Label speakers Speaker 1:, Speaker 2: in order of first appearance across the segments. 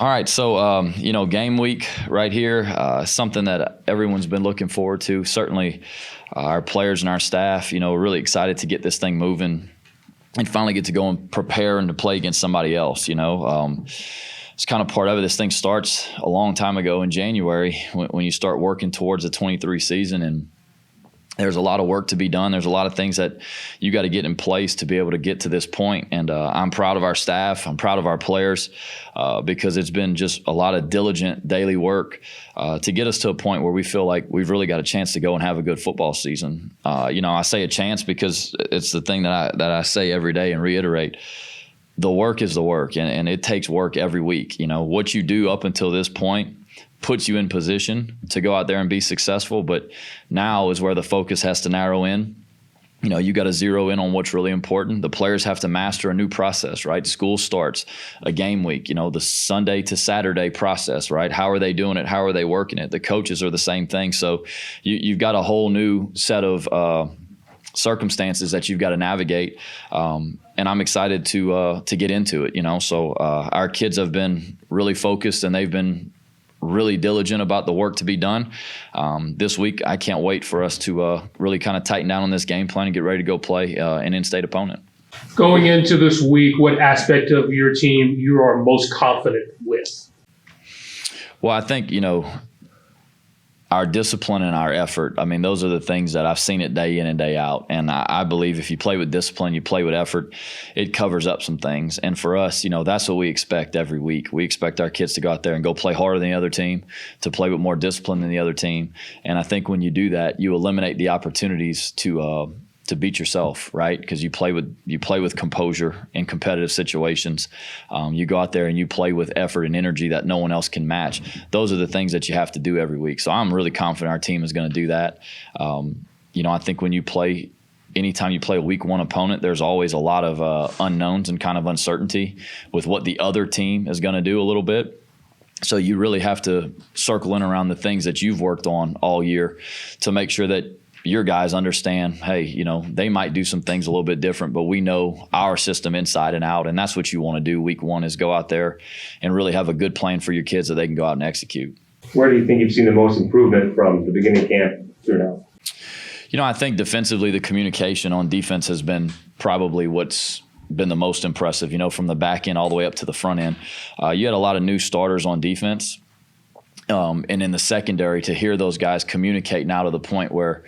Speaker 1: All right, so game week right here, something that everyone's been looking forward to. Certainly, our players and our staff, really excited to get this thing moving and finally get to go and prepare and to play against somebody else. It's kind of part of it. This thing starts a long time ago in January when you start working towards the 23 season, and there's a lot of work to be done. There's a lot of things that you got to get in place to be able to get to this point. And I'm proud of our staff. I'm proud of our players because it's been just a lot of diligent daily work to get us to a point where we feel like we've really got a chance to go and have a good football season. I say a chance because it's the thing that I say every day and reiterate. The work is the work, and it takes work every week. What you do up until this point puts you in position to go out there and be successful, but now is where the focus has to narrow in. You got to zero in on what's really important. The players have to master a new process, right? School starts a game week, the Sunday to Saturday process, right? How are they doing it? How are they working it? The coaches are the same thing. So you've got a whole new set of circumstances that you've got to navigate. And I'm excited to get into it, So our kids have been really focused, and they've been really diligent about the work to be done. This week, I can't wait for us to really kind of tighten down on this game plan and get ready to go play an in-state opponent.
Speaker 2: Going into this week, what aspect of your team you are most confident with?
Speaker 1: Well, I think, our discipline and our effort, those are the things that I've seen it day in and day out. And I believe if you play with discipline, you play with effort, it covers up some things. And for us, that's what we expect every week. We expect our kids to go out there and go play harder than the other team, to play with more discipline than the other team. And I think when you do that, you eliminate the opportunities to beat yourself, right? Because you play with composure in competitive situations. You go out there and you play with effort and energy that no one else can match. Those are the things that you have to do every week. So I'm really confident our team is going to do that. I think when you play, anytime you play a week one opponent, there's always a lot of unknowns and kind of uncertainty with what the other team is going to do a little bit. So you really have to circle in around the things that you've worked on all year to make sure that your guys understand, hey, they might do some things a little bit different, but we know our system inside and out, and that's what you want to do. Week one is go out there and really have a good plan for your kids that they can go out and execute.
Speaker 3: Where do you think you've seen the most improvement from the beginning of camp through now?
Speaker 1: I think defensively, the communication on defense has been probably what's been the most impressive, from the back end all the way up to the front end. You had a lot of new starters on defense. And in the secondary, to hear those guys communicate now to the point where,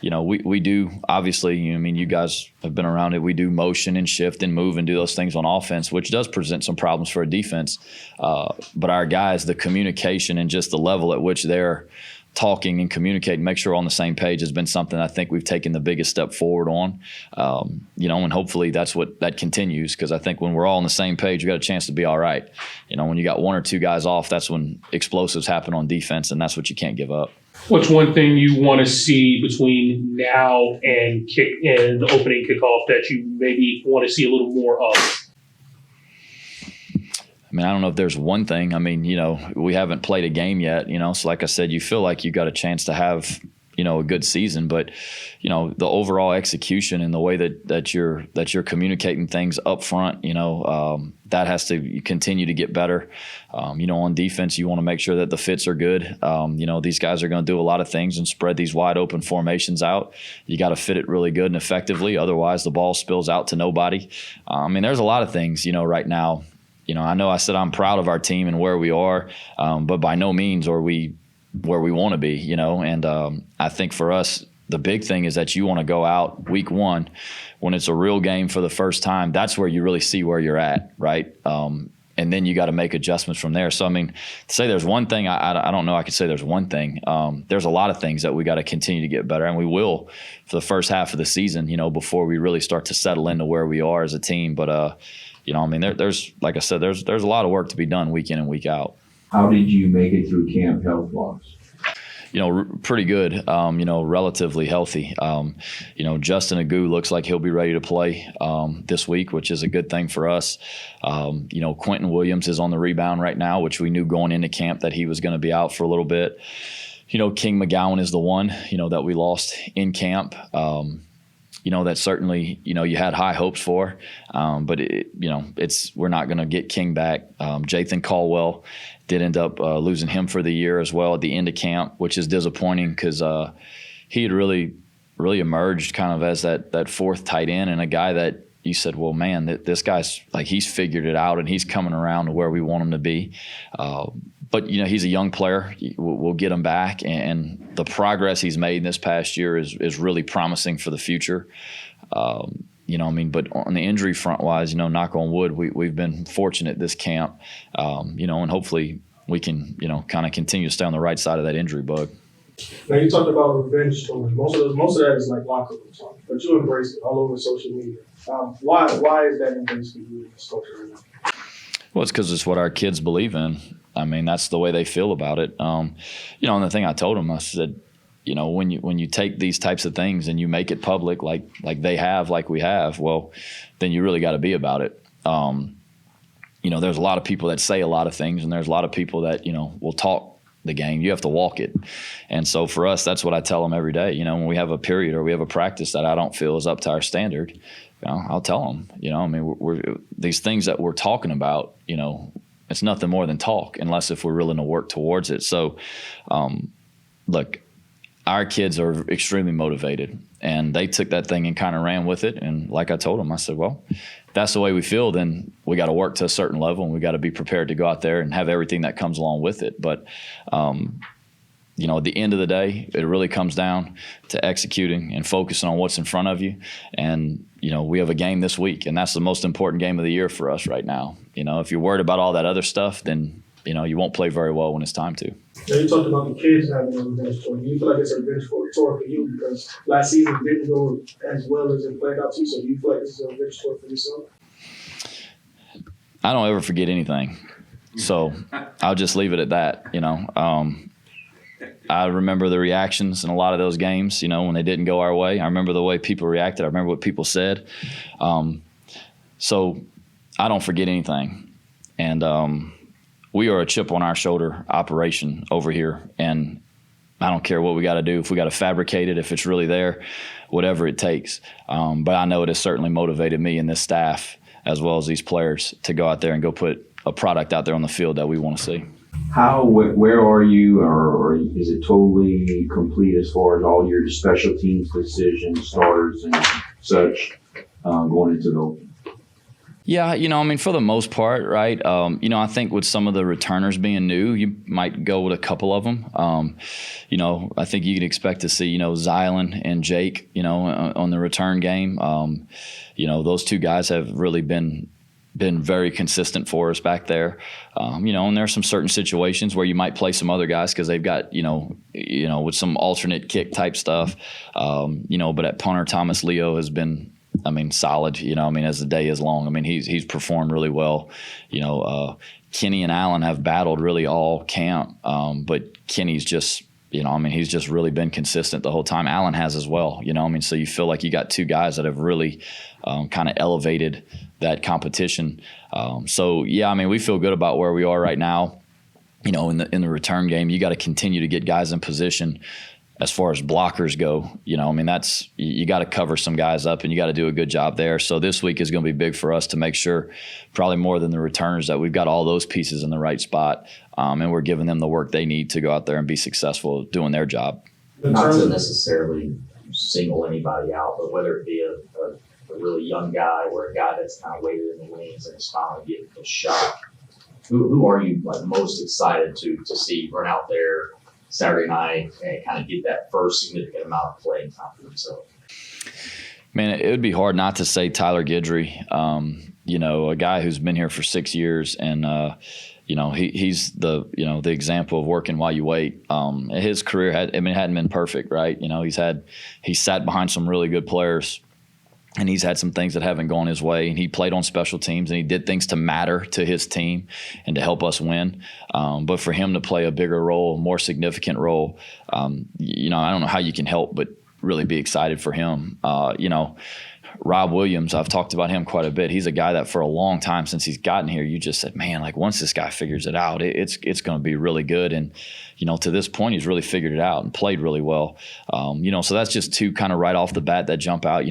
Speaker 1: we do, obviously, you guys have been around it. We do motion and shift and move and do those things on offense, which does present some problems for a defense. But our guys, the communication and just the level at which they're talking and communicating, make sure we're on the same page has been something I think we've taken the biggest step forward on. And hopefully that continues, because I think when we're all on the same page, we got a chance to be all right. When you got one or two guys off, that's when explosives happen on defense, and that's what you can't give up.
Speaker 2: What's one thing you want to see between now and the opening kickoff that you maybe want to see a little more of?
Speaker 1: I don't know if there's one thing. We haven't played a game yet, so like I said, you feel like you got a chance to have, a good season, but, the overall execution and the way that you're communicating things up front, that has to continue to get better. On defense, you want to make sure that the fits are good. These guys are going to do a lot of things and spread these wide open formations out. You got to fit it really good and effectively. Otherwise, the ball spills out to nobody. There's a lot of things, right now. I know I said I'm proud of our team and where we are, but by no means are we where we want to be, And I think for us, the big thing is that you want to go out week one when it's a real game for the first time. That's where you really see where you're at, right? And then you got to make adjustments from there. So, to say there's one thing, I don't know I could say there's one thing. There's a lot of things that we got to continue to get better, and we will for the first half of the season, before we really start to settle into where we are as a team. But, there's, like I said, there's a lot of work to be done week in and week out.
Speaker 4: How did you make it through camp health-wise?
Speaker 1: Pretty good, relatively healthy. Justin Agu looks like he'll be ready to play this week, which is a good thing for us. Quentin Williams is on the rebound right now, which we knew going into camp that he was going to be out for a little bit. King McGowan is the one, that we lost in camp. that certainly, you had high hopes for. But, we're not going to get King back. Jathan Caldwell did end up losing him for the year as well at the end of camp, which is disappointing because he had really emerged kind of as that fourth tight end and a guy that you said, well, man, this guy's like he's figured it out and he's coming around to where we want him to be. But, he's a young player. We'll get him back. And the progress he's made this past year is really promising for the future. But on the injury front wise, knock on wood, we've been fortunate this camp, and hopefully we can, kind of continue to stay on the right side of that injury bug.
Speaker 5: Now you talked about revenge stories. Most of that is like locker room talk, but you embrace it all over social media. Why is that embraced for you in this culture right now?
Speaker 1: Well, it's because it's what our kids believe in. I mean, that's the way they feel about it. And the thing I told them, I said, when you take these types of things and you make it public, like they have, like we have, well, then you really got to be about it. There's a lot of people that say a lot of things, and there's a lot of people that will talk the game. You have to walk it. And so for us, that's what I tell them every day. When we have a period or we have a practice that I don't feel is up to our standard, I'll tell them. We're these things that we're talking about. It's nothing more than talk, unless if we're willing to work towards it. So, look, our kids are extremely motivated, and they took that thing and kind of ran with it. And like I told them, I said, well, if that's the way we feel, then we got to work to a certain level, and we got to be prepared to go out there and have everything that comes along with it. But, at the end of the day, it really comes down to executing and focusing on what's in front of you. And, we have a game this week, and that's the most important game of the year for us right now. If you're worried about all that other stuff, then, you won't play very well when it's time to.
Speaker 5: Now you talked about the kids having a revenge tour. Do you feel like it's a revenge tour for you? Because last season didn't go as well as it played out to you, so do you feel like this is a revenge tour for yourself?
Speaker 1: I don't ever forget anything. So I'll just leave it at that, I remember the reactions in a lot of those games, when they didn't go our way. I remember the way people reacted. I remember what people said. So I don't forget anything. And we are a chip on our shoulder operation over here. And I don't care what we got to do. If we got to fabricate it, if it's really there, whatever it takes. But I know it has certainly motivated me and this staff, as well as these players, to go out there and go put a product out there on the field that we want to see.
Speaker 4: Where are you, or is it totally complete as far as all your special teams decisions, starters, and such going into the?
Speaker 1: Yeah, for the most part, right? I think with some of the returners being new, you might go with a couple of them. I think you could expect to see, Zylan and Jake, on the return game. Those two guys have really been very consistent for us back there. And there's some certain situations where you might play some other guys because they've got, with some alternate kick type stuff. But at punter, Thomas Leo has been, solid, as the day is long. He's performed really well. Kenny and Allen have battled really all camp. But Kenny's just, he's just really been consistent the whole time. Allen has as well, so you feel like you got two guys that have really kind of elevated that competition. We feel good about where we are right now. In the return game, you got to continue to get guys in position. As far as blockers go, that's you got to cover some guys up, and you got to do a good job there. So this week is going to be big for us to make sure, probably more than the returners, that we've got all those pieces in the right spot, and we're giving them the work they need to go out there and be successful doing their job.
Speaker 6: Not to necessarily single anybody out, but whether it be a really young guy or a guy that's kind of waited in the wings and is finally getting a shot. Who are you most excited to see run out there Saturday night and kind of get that first significant amount of playing time for themselves?
Speaker 1: Man, it would be hard not to say Tyler Guidry, a guy who's been here for 6 years, and he's the example of working while you wait. His career hadn't been perfect, right? He sat behind some really good players, and he's had some things that haven't gone his way, and he played on special teams, and he did things to matter to his team and to help us win. But for him to play a bigger role, more significant role, I don't know how you can help but really be excited for him. Rob Williams, I've talked about him quite a bit. He's a guy that for a long time since he's gotten here, you just said, man, like once this guy figures it out, it's going to be really good. And, to this point, he's really figured it out and played really well. So that's just two kind of right off the bat that jump out,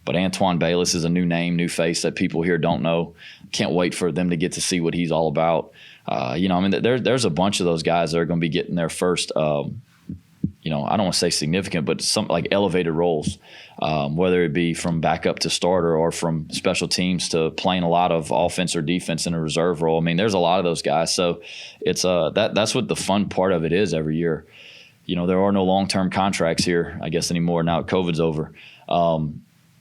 Speaker 1: But Antoine Bayless is a new name, new face that people here don't know. Can't wait for them to get to see what he's all about. There's a bunch of those guys that are going to be getting their first I don't want to say significant, but some like elevated roles, whether it be from backup to starter or from special teams to playing a lot of offense or defense in a reserve role. There's a lot of those guys. So it's that's what the fun part of it is every year. There are no long-term contracts here, I guess, anymore now that COVID's over.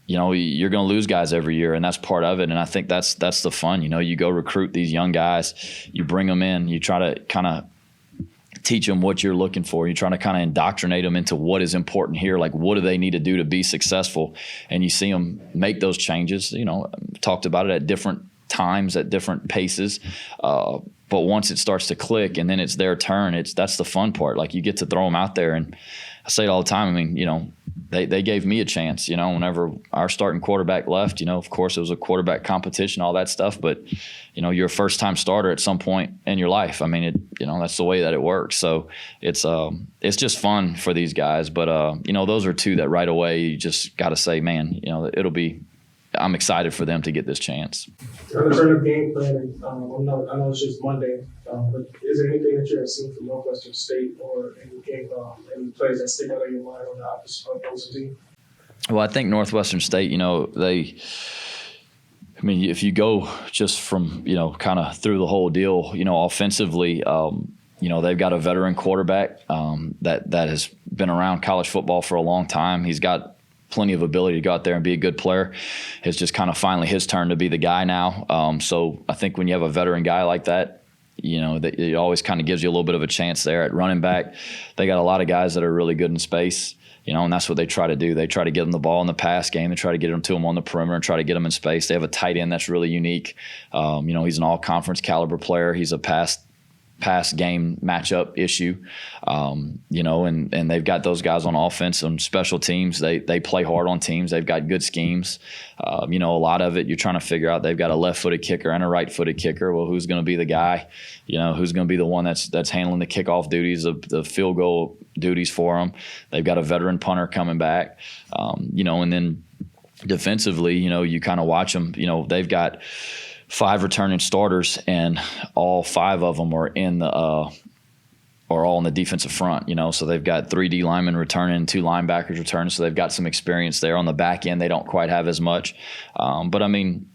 Speaker 1: You're going to lose guys every year, and that's part of it. And I think that's the fun. You go recruit these young guys, you bring them in, you try to kind of teach them what you're looking for. You're trying to kind of indoctrinate them into what is important here. Like, what do they need to do to be successful? And you see them make those changes. Talked about it at different times, at different paces. But once it starts to click and then it's their turn, that's the fun part. Like, you get to throw them out there. And I say it all the time. They gave me a chance, whenever our starting quarterback left, of course it was a quarterback competition, all that stuff. But, you're a first time starter at some point in your life. That's the way that it works. So it's just fun for these guys. But, those are two that right away you just got to say, man, I'm excited for them to get this chance.
Speaker 5: In terms of game planning, I know it's just Monday, but is there anything that you have seen from Northwestern State or any plays that stick out of your mind on the opposing team?
Speaker 1: Well, I think Northwestern State, if you go just from, kind of through the whole deal, offensively, they've got a veteran quarterback that has been around college football for a long time. He's got plenty of ability to go out there and be a good player. It's just kind of finally his turn to be the guy now. So I think when you have a veteran guy like that, that it always kind of gives you a little bit of a chance there. At running back, they got a lot of guys that are really good in space, and that's what they try to do. They try to get them the ball in the pass game. They try to get them to them on the perimeter and try to get them in space. They have a tight end that's really unique. He's an all-conference caliber player. He's a pass game matchup issue, and they've got those guys on offense and special teams. They play hard on teams. They've got good schemes. A lot of it you're trying to figure out. They've got a left-footed kicker and a right-footed kicker. Well, who's going to be the guy? Who's going to be the one that's handling the kickoff duties, the field goal duties for them? They've got a veteran punter coming back, and then defensively, you kind of watch them. They've got 5 returning starters, and all 5 of them are all in the defensive front. So they've got 3 D linemen returning, 2 linebackers returning. So they've got some experience there. On the back end, they don't quite have as much. But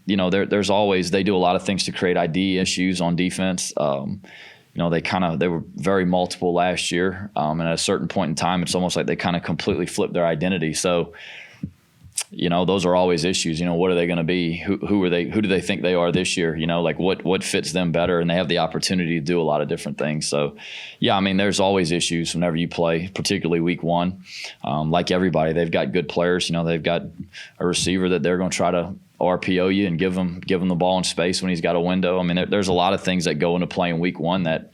Speaker 1: there's always, they do a lot of things to create ID issues on defense. They were very multiple last year, and at a certain point in time, it's almost like they kind of completely flipped their identity. So those are always issues. What are they going to be? Who are they? Who do they think they are this year? What fits them better? And they have the opportunity to do a lot of different things. So, yeah, there's always issues whenever you play, particularly week one. Like everybody, they've got good players. They've got a receiver that they're going to try to RPO you and give him the ball in space when he's got a window. There's a lot of things that go into playing week one that,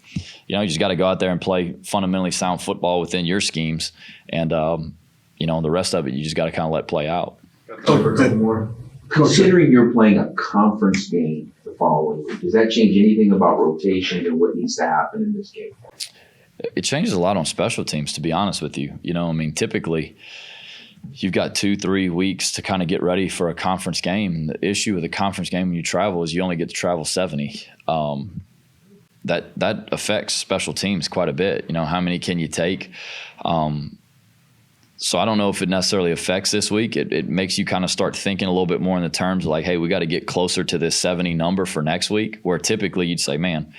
Speaker 1: you just got to go out there and play fundamentally sound football within your schemes. And, the rest of it, you just got to kind of let play out.
Speaker 4: Considering you're playing a conference game the following week, does that change anything about rotation and what needs to happen in this game?
Speaker 1: It changes a lot on special teams, to be honest with you. Typically you've got 2-3 weeks to kind of get ready for a conference game. The issue with a conference game when you travel is you only get to travel 70. That affects special teams quite a bit. How many can you take? So I don't know if it necessarily affects this week. It makes you kind of start thinking a little bit more in the terms of like, hey, we got to get closer to this 70 number for next week, where typically you'd say, man,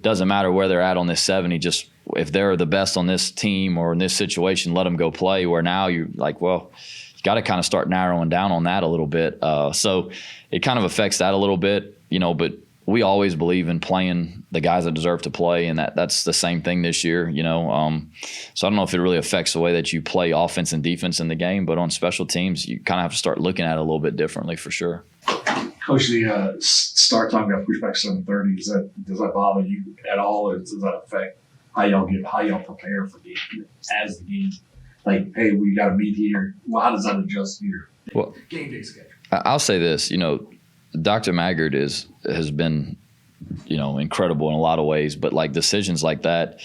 Speaker 1: doesn't matter where they're at on this 70, just if they're the best on this team or in this situation, let them go play. Where now you're like, well, you got to kind of start narrowing down on that a little bit. So it kind of affects that a little bit, but we always believe in playing the guys that deserve to play, and that's the same thing this year, So I don't know if it really affects the way that you play offense and defense in the game, but on special teams, you kind of have to start looking at it a little bit differently for sure.
Speaker 7: Coach, the start time got pushed back 7:30. Does that bother you at all, or does that affect how y'all prepare for the game? Like, hey, we got to meet here. Well, how does that adjust your game day schedule?
Speaker 1: I'll say this, Dr. Maggard has been, incredible in a lot of ways, but like decisions like that,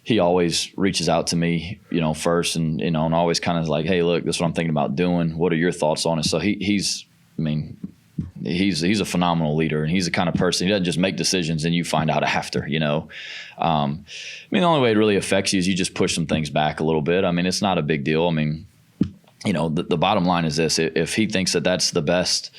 Speaker 1: he always reaches out to me, first and always kind of like, hey, look, this is what I'm thinking about doing. What are your thoughts on it? So he's a phenomenal leader, and he's the kind of person, he doesn't just make decisions and you find out after, the only way it really affects you is you just push some things back a little bit. It's not a big deal. The bottom line is this: if he thinks that that's the best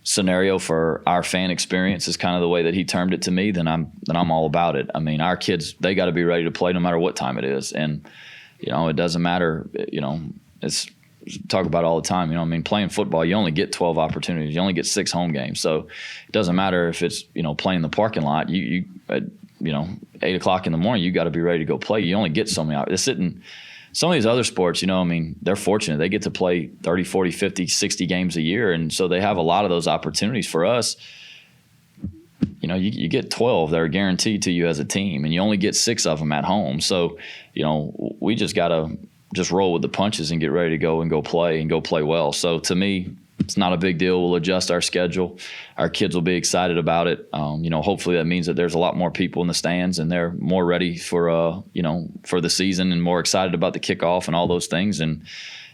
Speaker 1: scenario for our fan experience, is kind of the way that he termed it to me, then I'm all about it. Our kids, they got to be ready to play no matter what time it is, and it doesn't matter. It's talk about it all the time. Playing football, you only get 12 opportunities. You only get 6 home games, so it doesn't matter if it's playing in the parking lot. You 8 o'clock in the morning, you got to be ready to go play. You only get so many. It's sitting. Some of these other sports, they're fortunate. They get to play 30, 40, 50, 60 games a year, and so they have a lot of those opportunities. For us, you get 12 that are guaranteed to you as a team, and you only get 6 of them at home. So, we just got to just roll with the punches and get ready to go play well. So to me, it's not a big deal. We'll adjust our schedule. Our kids will be excited about it. Hopefully that means that there's a lot more people in the stands and they're more ready for the season and more excited about the kickoff and all those things. And,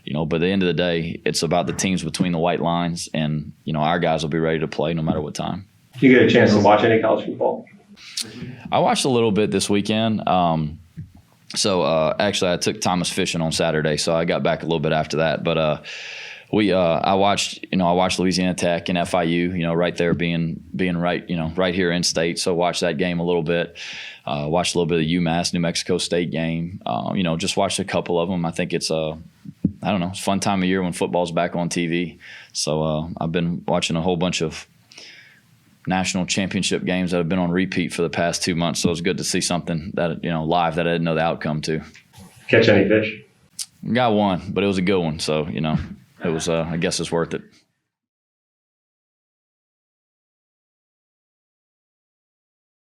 Speaker 1: but at the end of the day, it's about the teams between the white lines, and, our guys will be ready to play no matter what time.
Speaker 3: Do you get a chance to watch any college football?
Speaker 1: I watched a little bit this weekend. Actually, I took Thomas fishing on Saturday, so I got back a little bit after that. But I watched Louisiana Tech and FIU, right there being right here in state. So watched that game a little bit. Watched a little bit of UMass, New Mexico State game. Just watched a couple of them. I think it's it's a fun time of year when football's back on TV. So I've been watching a whole bunch of national championship games that have been on repeat for the past 2 months. So it's good to see something that, live that I didn't know the outcome to.
Speaker 3: Catch any fish?
Speaker 1: Got one, but it was a good one. So, it was, I guess it's worth it.